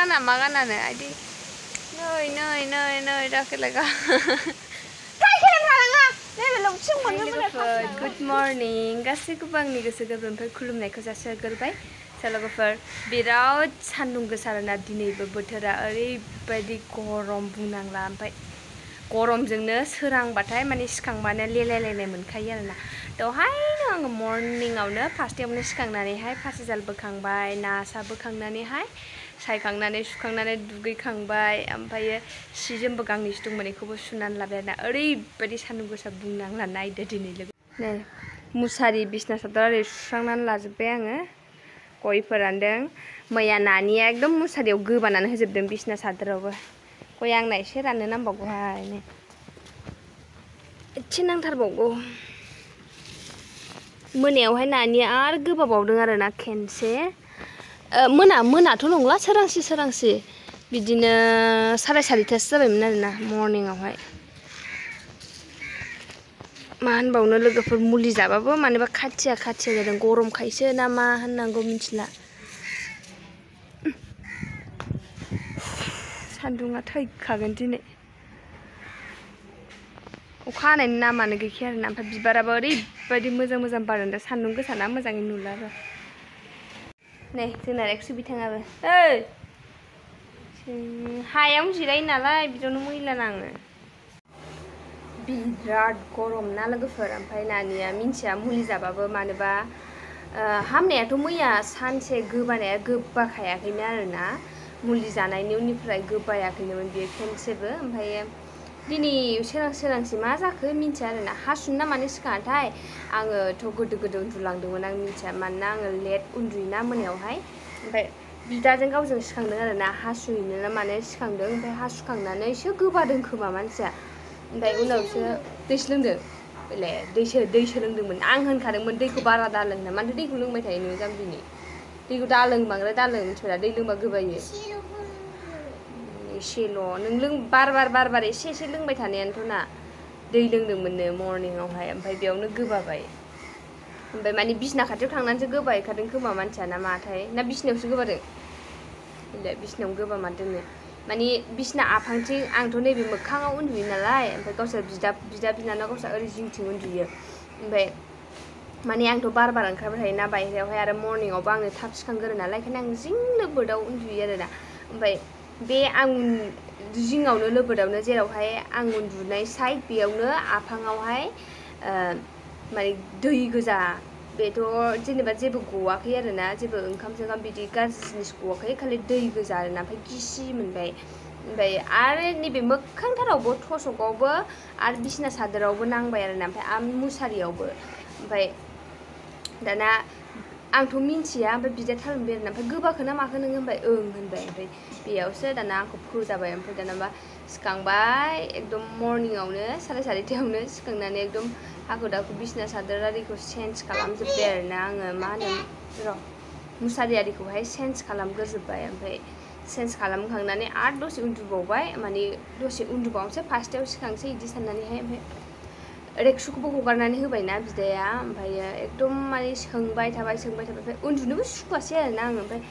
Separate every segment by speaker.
Speaker 1: गाना मा गानानो आइदि नै दाखिलागा गुड मर्निं गासैखौबो आंनि गोसो गोरबोनिफ्राय खुलुमनायखौ जासिहरग्रोबाय लोगोफोर बिराद सान्दुं गोसा आरोना दिनैबो बोथोरा ओरैबायदि गरम बुंनांला ओमफ्राय गरमजोंनो सोरांबाथाय माने सिखांबानो लेलायलायनाय मोनखायो आरोना दहायनो आङो मर्निंआवनो फार्स्टआवनो सिखांनानैहाय फासिजाल बोखांबाय ना सा बोखांनानैहाय सायखांनानै सुखांनानै दुगैखांबाय ओमफ्रायो सि जोमबो गांनैसो दंमोन बेखौबो सुनानै लाबाय आरोना ओरैबायदि सान्दुं गोसा बुंनांला नायदो दिनै लोगो नै मुसारि बिसना सादर ओरै सुस्रांनानै लाजोब्बाय आङो गय फोरानदों मैया नानिया एकदम मुसारियाव गोबानानै होजोबदों बिसना सादरावबो गय आंना एसे राननो नांबावगौहाय नै एसे नांथारबावगौ मोनायावहाय नानिया आरो गोबाबावदों आरोना खेनसे मोनाथ' नंला सोरांसि बिदिनो 4:30टासो जाबायमोन आरोना मर्निंआवहाय मा होनबावनो लोगोफोर मुलि जाबाबो मानोबा खाथिया जादों गरमखायसो ना मा होननांगौ मिथिला सान्दुङा थैखागोन दिनै अखा हानायनि नामानो गैखाया आरोना ओमफ्राय बिबाराबो ओरैबायदि मोजां बारदों दा सान्दुं गोसाना मोजाङै नुला आरो नै जोंना रेक्सु बिथाङाबो हायावनो जिरायो नालाय बिदियावनो मैला नाङो बिराद गरम ना लोगोफोर ओमफ्राय नानिया मिन्थिया मुलि जाबाबो मानोबा हामनायाथ' मैया सानसे गोबानाया गोबाखायाखैनो आरोना मुलि जानायनि उननिफ्राय गोबायाखैनोमोन बियो खेनसेबो ओमफ्राय दिनै सोरांसि मा जाखो मिन्थिया आरोना हासुनो ना मानो सिखाङाथाय आङोथ' गोदो उन्दुलांदोंमोन आं मिन्थिया मानोना आङो लेट उन्दुयोना मोनायावहाय ओमफ्राय बिदाजों गावजों सिखांदों आरोना हासुहैनो ना मानो सिखांदों ओमफ्राय हासुखांनानैसो गोबादों खोमा मानसिया ओमफ्राय उनावसो दैसो लोंदों बेले दैसो लोंदोंमोन आं होनखादोंमोन दैखौ बारा दालों होनना मानोथो दैखौ लोंबाय थायो नोङो जाम्बिनि दैखौ बांद्राय दालों मिथिबाय दै लोंबा गोबायो एसेल' नों बार एसे लोंबाय थानायानोथ' ना दै लोंदोंमोननो मर्निंआवहाय ओमफ्राय बेयावनो गोबाबाय ओमफ्राय माने बिसना खाथियाव थांनानैसो गोबाहैखादों खोमा मानसिया ना माथाय ना बिसनायावसो गोबादों बिसनायाव गोबामारदोंनो माने बिसना आफांथिं आंथ' नैबे मोखाङाव उन्दुयो नालाय ओमफ्राय गावसोर बिदा बिनानाव गावसोर ओरै जिंथिं उन्दुयो ओमफ्राय माने आंथ' बार ओंखारबाय थायोना बायहेरायावहाय आरो मर्निंआवबो आंनो थाब सिखांगोरो नालाय ओंखायनो आं जिं लोबोदाव उन्दुयो आरोना ओमफ्राय बे आं जिङावनो लोबोदावनो जेरावहाय आं उन्दुनाय साइड बेयावनो आफाङावहाय माने दै गोजा बेथ' जेनेबा जेबो गवाखै आरोना जेबो ओंखाम बिदि गाज्रि जिनिस गवाखै खालि दै गोजा आरोना ओमफ्राय गिसि मोनबाय ओमफ्राय आरो नैबे मोखांथारावबो थस'कआवबो आरो बिसना सादोरावबो नांबाय आरोना ओमफ्राय मुसारियावबो ओमफ्राय दाना आंथ' मिन्थिया ओमफ्राय बिदाया थाल मोनबाय आरोना ओमफ्राय गोबाखो ना माखो नोङो होनबाय ओं होनबाय ओमफ्राय बेयावसो दाना आंखौ फोजाबाय ओमफ्राय दानाबा सिखांबाय एकदम मर्निंआवनो 4:30टायावनो सिखांनानै एकदम हाखु दाखु बिसना सादोर आरिखौ चेन्ज खालामजोब्बाय आरोना आङो मा होनो मुसारि आरिखौहाय चेन्ज खालामग्रोजोब्बाय ओमफ्राय चेन्ज खालामखांनानै आरो दसे उन्दुबावबाय माने दसे उन्दुबावनोसै 5टायाव सिखांसै बिदि साननानैहाय ओमफ्राय रेक्सुखौबो हगारनानै होबायना बिदाया ओमफ्रायो एकदम माने सोंबाय थाबाय ओमफ्राय उन्दुनोबो सुखुवासै आरोना आङो ओमफ्राय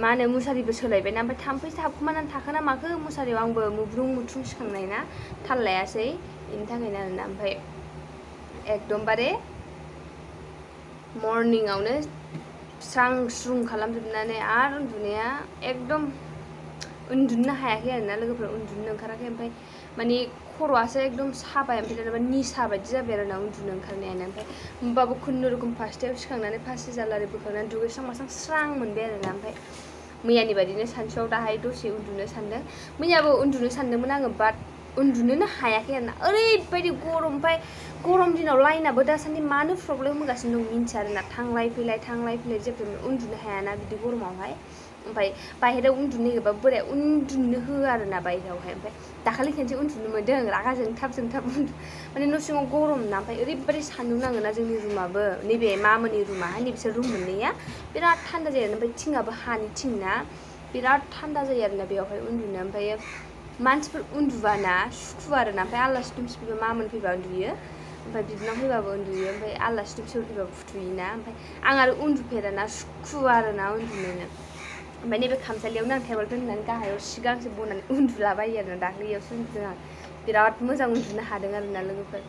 Speaker 1: मा होनो मुसारिबो सोलायबायना ओमफ्राय थाम्फै थाबखोमानानै थाखोना माखो मुसारियाव आंबो मुथ्रुं सिखांनाय ना थाल लायासै बेनि थाखायनो आरोना ओमफ्राय एकदमबारे मर्निंआवनो स्रां खालामजोबनानै आरो उन्दुनाया एकदम उन्दुनो हायाखै आरोना लोगोफोर उन्दुनो ओंखाराखै ओमफ्राय माने खर'आसो एकदम साबाय ओमफ्राय दाना निसा बायदि जाबाय आरोना उन्दुनो ओंखारनायानो ओमफ्राय होमबाबो खुनुरुखुम 5टायाव सिखांनानै फासिजाल आरि बोखांनानै दुगैस्रां मास्रां स्रां मोनबाय आरोना ओमफ्राय मैयानि बायदिनो सानसुआव दाहाय दसे उन्दुनो सानदों मैयाबो उन्दुनो सानदोंमोन आङो बाट उन्दुनोनो हायाखै आरोना ओरैबायदि गरम ओमफ्राय गरम दिनाव लाइनाबो दासान्दि मानो प्रब्लेम होगासिनो दं मिन्थिया आरोना थांलाय फैलाय जेबो उन्दुनो हायाना बिदि गरमावहाय ओमफ्राय बाहेरायाव उन्दुनो नागिरबा बोराया उन्दुनो होआ आरोना बाहेरायावहाय ओमफ्राय दाखालि खेनसे उन्दुनो मोन्दों रागा जोंथाब माने न' सिङाव गरम ना ओमफ्राय ओरैबायदि सान्दुं नाङोना जोंनि रुमाबो नैबे मामोननि रुमाहाय नैबिसोर रुम मोननैया बिराद थान्दा जायो आरो ओमफ्य थिङाबो हानि थिं ना बिराद थान्दा जायो आरोना बेयावहाय उन्दुनो ओमफ्रायो मानसिफोर उन्दुबाना सुखुवा आरोना ओमफ्राय आलासि दुमसि फैबा मामोन फैबा उन्दुयो ओमफ्राय बिदिनाव फैबाबो उन्दुयो ओमफ्राय आलासि दुमसिफोर फैबाबो फुथुयोना ओमफ्राय आं आरो उन्दुफेराना सुखुवा आरोना उन्दुनोनो ओमफ्राय नैबे खामसालियावनो आं टेबोल दोननानै गाहायाव सि गांसे बनानै उन्दुलाबायो आरोना दाख्लैयावसो उन्दुदों आं बिराद मोजां उन्दुनो हादों आरोना लोगोफोर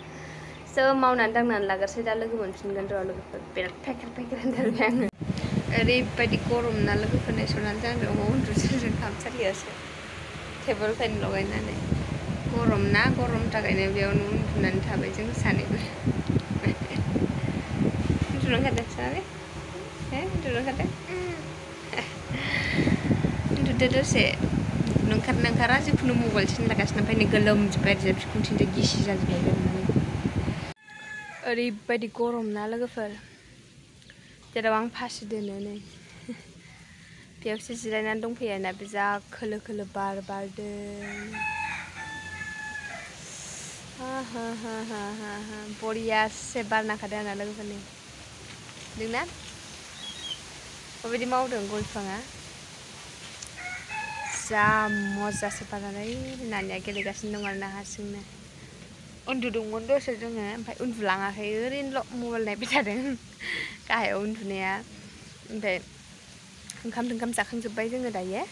Speaker 1: सो मावनानै दांनानै लाग्रोसै दा लोगो मोनफिनगोन र' लोगोफोर बिराद फेखेर होनथारबाय आङो ओरैबायदि गरम ना लोगोफोरनि सनानै जांजों उन्दुसै जों खामसालियावसो टेबोल फेन लगायनानै गरम ना गरमनि थाखायनो बेयावनो उन्दुनानै थाबाय जों सानैबो उन्दुनो ओंखारदों सानै उन्दुनो ओंखारदों उन्दुदो दसे उन्दुनो ओंखारा जिखुनु मबाइलसो नायगासिनो ओमफ्राय नै गोलोमजोब्बाय आरो बिखुंथिंजाय गिसि जाजोब्बाय लोमनानै ओरैबायदि गरम ना लोगोफोर जेराव आं फासि दोनो नै बेयावसो जिरायनानै दंफैयो आरोना बे जा खोलो खोलो बार बारदों बरियासे बार नांखादों आरोना लोगोफोरनि दोंना माबायदि मावदों गय बिफाङा जा मजासो बारनानै नानिया गेलेगासिनो दं आरोना हारसिंनो उन्दुदोंमोन दसे जोङो ओमफ्राय उन्दुलाङाखै ओरैनोल' मबाइल नायबाय थादों गाहायाव उन्दुनाया ओमफ्राय ओंखाम जाखांजोब्बाय जोङो दायो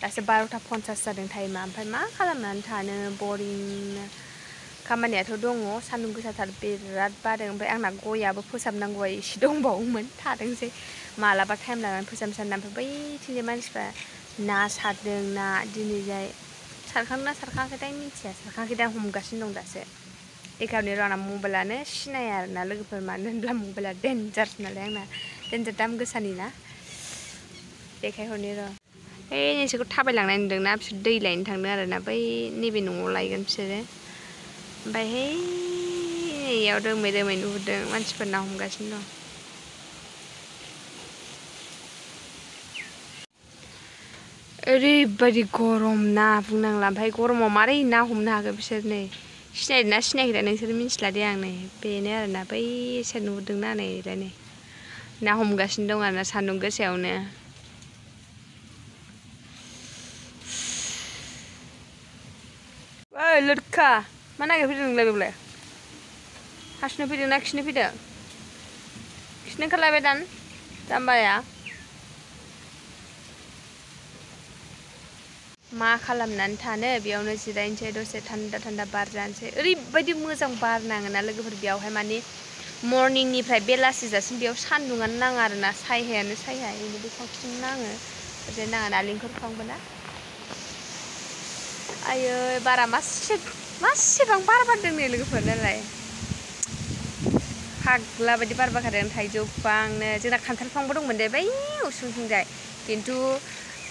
Speaker 1: दासो 12:50 जादों टाइमा ओमफ्राय मा खालामनानै थानो बरिंनो खामानियाथ' दङ सान्दुं गोसाथार बिराद बादों ओमफ्राय आंना गयाबो फोसाबनांगौआ एसे दंबावोमोन थादोंसै मालाबा टाइम लानानै फोसाबनो सानदों ओमफ्राय बैथिंजाय मानसिफ्रा ना सारदों ना दिनैजाय सारखांना सारखाङाखैथाय मिथिया सारखाङाखैदां हमगासिनो दं दासो एखारने र' आंना मबाइलानो सिनाया आरोना लोगोफोर मानो होनब्ला मबाइला डेन्जारस नालाय आंना डेन्जार दाम गोसानि ना देखायहरनि र' नोंसोरखौ थाबायलांनाय नुदोंना बिसोर दै लायनो थांदों आरोना बै नैबे न'आव लायगोन बिसोरो ओमफ्राय नैयाव दोमै नुहुरदों मानसिफोर ना हमगासिनो दं ओरैबायदि गरम ना बुंनांला ओमफ्राय गरमाव मारै ना हमनो हाखो बिसोर नै सिनायदोंना सिनायाखै दा नोंसोर मिन्थिला दे आं नै बेनो आरोना बै एसे नुहुरदोंना नैलाय नै ना हमगासिनो दं आरोना सान्दुं गोसायावनो ओइ लोरखा मा नागिरफैदों नोंलाय बेवलाय हासुनो फैदों ना खिनो फैदों खिनो ओंखारलायबाय दान जाम्बाया मा खालामनानै थानो बेयावनो जिरायनोसै दसे थान्दा बार जानोसै ओरैबायदि मोजां बार नाङोना लोगोफोर बेयावहाय माने मर्निंनिफ्राय बेलासिजासिम बेयाव सान्दुङानो नाङा आरोना सायहायानो सायहा बेनो बेसेबांसिम नाङो ओरैजाय नाङा नालेंखर बिफांबो ना आयै बारा मासेबां बार बारदों नै लोगोफोर नालाय फाग्ला बायदि बार बारखादों थाइजौ बिफांनो जोंना खान्थाल बिफांबो दंमोन दे बै उसुंथिंजाय खिन्थु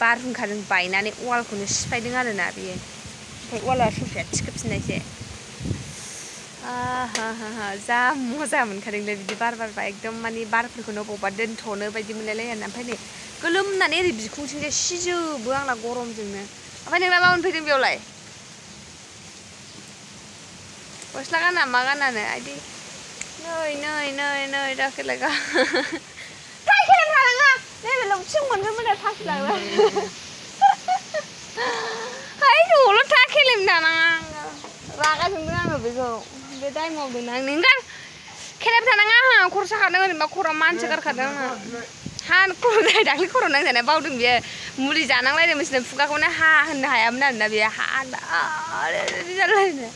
Speaker 1: बारहुंखाजों बायनानै वालखौनो सिफायदों आरोना बेयो ओमफ्राय वाला सफाया थिखोफिननायसो जा मोजा मोनखादोंलै बिदि बार बारबा एकदम माने बारफोरखौनो बबावबा दोनथ'नो बायदि मोनलायलायो आरोना ओमफ्राय नै गोलोमनानै ओरै बिखुंथिंजाय सिजोबो आंना गरमजोंनो ओमफ्राय नोंना मा मोनफैदों बेयावलाय गस्ला गाना मा गानानो आइदि नै दाखिलायगा थाखिलाय थानाङा नैबे लबथिं मोनगोन थाखिलाङो हाय न'आवल' थाखिलायनो थानाङा रागा जोंदों आङो बेखौ बे दाय मावदोंना आं नों खेलायबाय थानाङा आंहा खर' साखादों ओरैनोबा खर'आ मानसो गारखादों आङो हा खर' दाख्लि खर' नांजानाया बावदों बियो मुलि जानांलायदों मोनसिनो खुगाखौनो हा होननो हायामोन आरोना बेयो हा ओरै जालायनो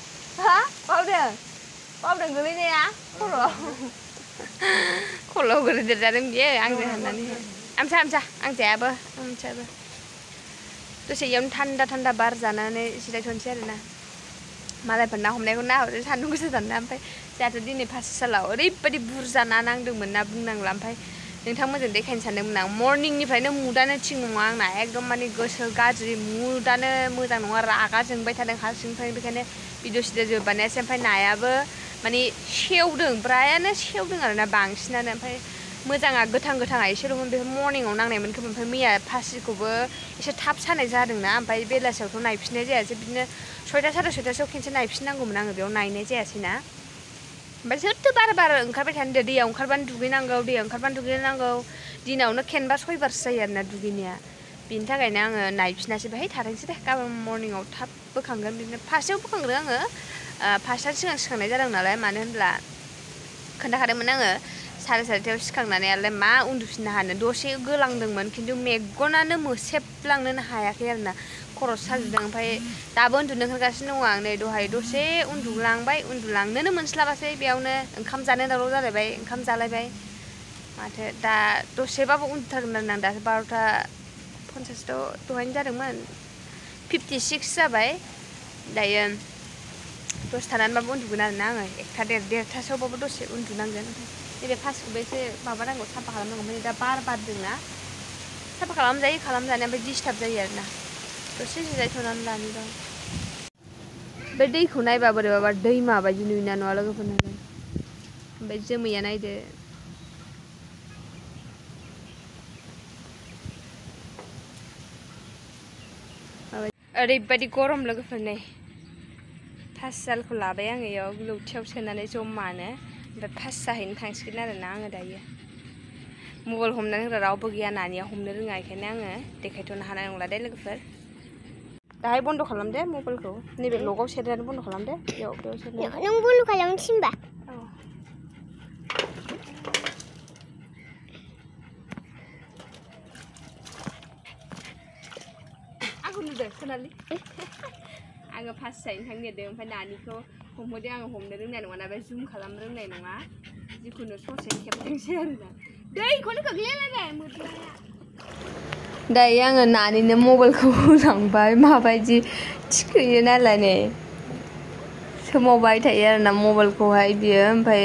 Speaker 1: हा बावदों गोलैनाया खर'आव गोलैदेर जादों बियो आंजों हाननानै आमसा आं जायाबो दसे इयावनो थान्दा बार जानानै जिरायथ'नोसै आरोना मालायफोर ना हमनायखौ नाहरदो सान्दुं गोसा जाना ओमफ्राय जोंहाथ' दिनै पाठसालायाव ओरैबायदि बुरजा ना नांदोंमोन ना बुंनांला ओमफ्राय नोंथांमोनजों देखायनो सानदोंमोन आं मर्निंनिफ्रायनो मुदानो थिग नङा आंना एकदम माने गोसो गाज्रि मुदानो मोजां नङा रागा जोंबाय थादों हारसिंनिफ्राय बेखायनो भिडिअ सिडिअ जेबो बानायासै ओमफ्राय नायाबो माने सेवदों फ्रायानो सेवदों आरोना बांसिनानो ओमफ्राय मोजाङा गोथाङा एसेल'मोन बेफोर मर्निंआव नांनायमोन खोमा ओमफ्राय मैया फासिखौबो एसे थाब सानाय जादोंना ओमफ्राय बेलासियावथ' नायफिननाय जायासै बिदिनो 6टा 6:30 खेनसे नायफिननांगौमोन आङो बेयाव नायनाय जायासैना ओमफ्राय सोरथो बार ओंखारबाय थानो दे दैयाव ओंखारबानो दुगैनांगौ दिनावनो खेनबा 6 बारसो जायो आरोना दुगैनाया बिनि थाखायनो आङो नायफिनासै बेहाय थाथोंसै दे गाबोन मर्निंआव थाब बोखांगोन बिदिनो फार्स्टआव बोखांदों आङो फार्स्टआ सिगां सिखांनाय जादों नालाय मानो होनब्ला खोन्थाखादोंमोन आङो 4:30 सिखांनानै आरो मा उन्दुफिननो हानो दसे गोलांदोंमोन खिन्थु मेगनानो मोसेबलांनोनो हायाखै आरोना खर' साजोबदों ओमफ्राय दाबो उन्दुनो ओंखारगासिनो दङ आं नै दहाय दसे उन्दुलांबाय उन्दुलांनोनो मोनस्लाबासै बेयावनो ओंखाम जानो दावराव जालायबाय ओंखाम जालायबाय माथो दा दसेबाबो उन्दुथारगोन आरो आं दासो 12:50 दहायनो जादोंमोन 56 जाबाय दायो दसे थानानैबाबो उन्दुगोन आरोना आङो 1:30 दसे उन्दुनांगोन नैबे फासिखौबो एसे माबानांगौ साफा खालामनांगौ ओमफ्राय दा बार बारदोंना साफा खालामजायो खालामजानाया ओमफ्राय डिस्टार्ब जायो आरोना दसे जिरायथ'नानै लानि दं बे दैखौ नायबा बोरैबाबा दैमा बायदि नुयोना नङा लोगोफोरनालाय ओमफ्राय जोमैया नायदो ओरैबायदि गरम लोगोफोर नै पास जालखौ लाबाय आङो इयाव लौथियाव सोनानै जमानो ओमफ्राय पास जाहैनो थांसिगोन आरोना आङो दायो मबाइल हमनो होग्रा रावबो गैया नानिया हमनो रोङा बेखायनो आङो देखायथ'नो हानाय नंला दे लोगोफोर दाहाय बन्द' खालाम दे मबाइलखौ नैबे लगाव सेरनानै बन्द' खालाम दे बेयाव सेरनानै
Speaker 2: नों बन्द' खालामनो थिनबा
Speaker 1: आंखौ नुदों सनालि आङो पास जाहैनो थांनो नागिरदों ओमफ्राय नानिखौ हमहोदों आङो हमनो रोंनाय नङा ना बे जुम खालामनो रोंनाय नङा जिखुनु ससे खेबथोंसै आरोना दैखौनो गोग्लैलायबाय मोद्लाया दायो आङो नानिनो मबाइलखौ होलांबाय माबायदि थिखोयो नालाय नै सोमावबाय थायो आरोना मबाइलखौहाय बियो ओमफ्राय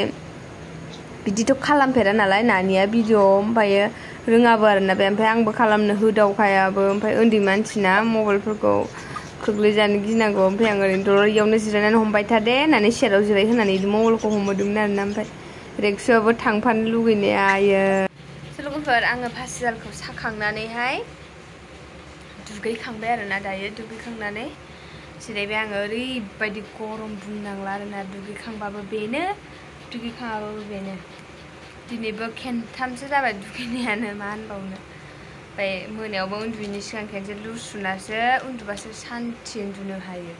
Speaker 1: बिदिथ' खालामफेरा नालाय नानिया भिडिअ ओमफ्रायो रोङाबो आरोना बे ओमफ्राय आंबो खालामनो होदावखायाबो ओमफ्राय उन्दै मानसिना मबाइलफोरखौ खोख्लैजानो गिनांगौ ओमफ्राय आं ओरैनो इयावनो जिरायनानै हमबाय था दे होननानै सेराव जिरायहोनानै मबाइलखौ हमहोदोंमोन आरोना ओमफ्राय रेक्सुआबो थांफानो लुगैनाया आयो लोगोफोर आङो फासिजालखौ साखांनानैहाय दुगैखांबाय आरोना दायो दुगैखांनानै जिरायबाय आङो ओरैबायदि गरम बुंनांला आरोना दुगैखांबाबो बेनो दुगैखाङाबाबो बेनो दिनैबो खेनथामसो जाबाय दुगैनायानो मा होनबावनो ओमफ्राय मोनायावबो उन्दुयैनि सिगां खेनसे लुसुनासो उन्दुबासो सान्थि उन्दुनो हायो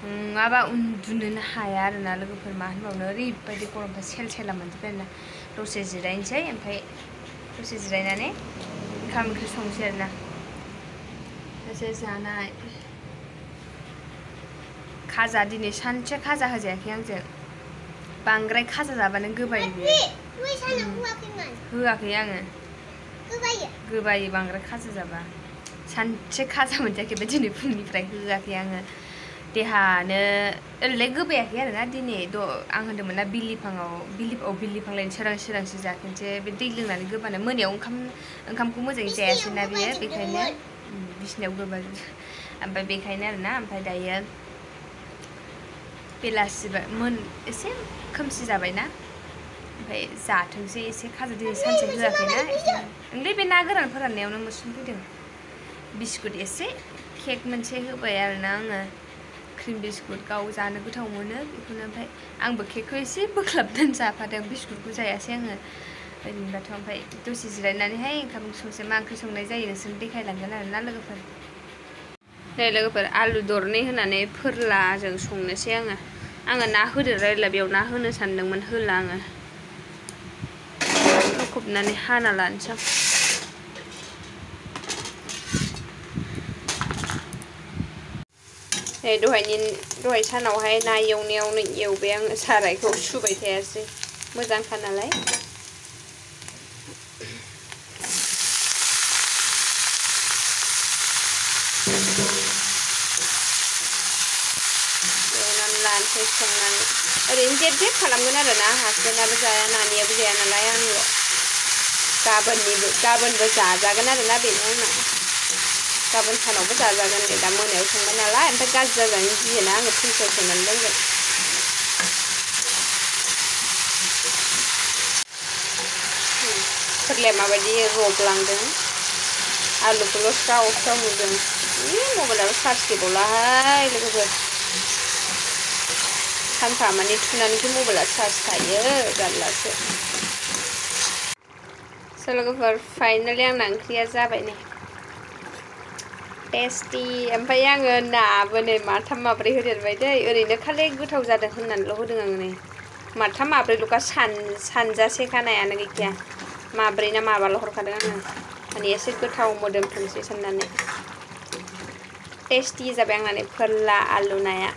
Speaker 1: नङाबा उन्दुनोनो हाया आरोना लोगोफोर मा होनबावनो ओरैबायदि गरमफ्राय सेल सेला मोनजोब्बाय आरोना दसे जिरायनोसै ओमफ्राय दसे जिरायनानै ओंखाम ओंख्रि संसै आरोना दसे जानाय खाजा दिनै सानसे खाजा होजायाखै आंजों बांद्राय खाजा जाबानो गोबायो बेयो होआखै आङो गोबायो बांद्राय खाजा जाबा सानसे खाजा मोनजायाखै बे दिनै फुंनिफ्राय होआखै आङो देहानो ओरैलाय गोबायाखै आरोना दिनै आं होनदोंमोन ना बिलिफांलायनो सोरांसि जाखोनसै बे दै लोंनानै गोबानो मोनायाव ओंखामखौ मोजाङै जायासैना बियो बेखायनो बिसिनायाव गोबा ओमफ्राय बेखायनो आरोना ओमफ्राय दायो बेलासिबा एसे खोमसि जाबायना ओमफ्राय जाथोंसै एसे खाजा दिनै सानसे होआखैना ओंलै बे ना गोरान फोराननायावनो मोस्रोम फैदों बिस्कुट एसे केक मोनसे होबाय आरोना आङो क्रिम बिस्कुट गाव जानो गोथाव मोनो बेखौनो ओमफ्राय आंबो केकखौ एसे बोख्लाबनानै जाफादों बिस्कुटखौ जायासै आङो ओरैनोबाथ' ओमफ्राय दसे जिरायनानैहाय ओंखाम संसै मा ओंख्रि संनाय जायो नोंसोर देखायलांगोन आरोना लोगोफोर नै लोगोफोर आलु दरनै होनानै फोरलाजों संनोसै आङो ना होदेरलायला बेयाव ना होनो सानदोंमोन होला आङो खोबनानै हाना लानोसै नै दहाय सानावहाय ना एवनायावनो एवबाय आङो सारायखौ सुबाय थायासै मोजांखा नालाय लानोसै संनानै ओरैनो जेब जेब खालामगोन आरोना हासबेन्डआबो जाया नानियाबो जाया नालाय आंल' गाबोनबो जाजागोन आरोना बेनो आंना गाबोन सानावबो जाजागोन दे दा मोनायाव संबाय नालाय ओमफ्राय गाज्रि जाजानो गियोना आङो फ्रिजआव सोनानै दोनगोन फोरलाया माबायदि रबलांदों आलुखौल' स्राव स्राव नुदों मबाइलाबो चार्ज गैबावलाहाय लोगोफोर सानफा माने थुनानैसो मबाइला चार्ज थायो जारलासो लोगोफोर फाइनालि आंना ओंख्रिया जाबाय नै टेस्टि ओमफ्राय आङो नाबो नै माथाम माब्रै होदेरबाय दै ओरैनो खालि गोथाव जादों होननानैल' होदों आङो नै माथाम माब्रैल'खा सानजासे खानायानो गैखाया माब्रै ना माबाल' हरखादों आङो माने एसे गोथाव मोदोमथोंसै साननानै टेस्टि जाबाय आंना फोरला आलु नाया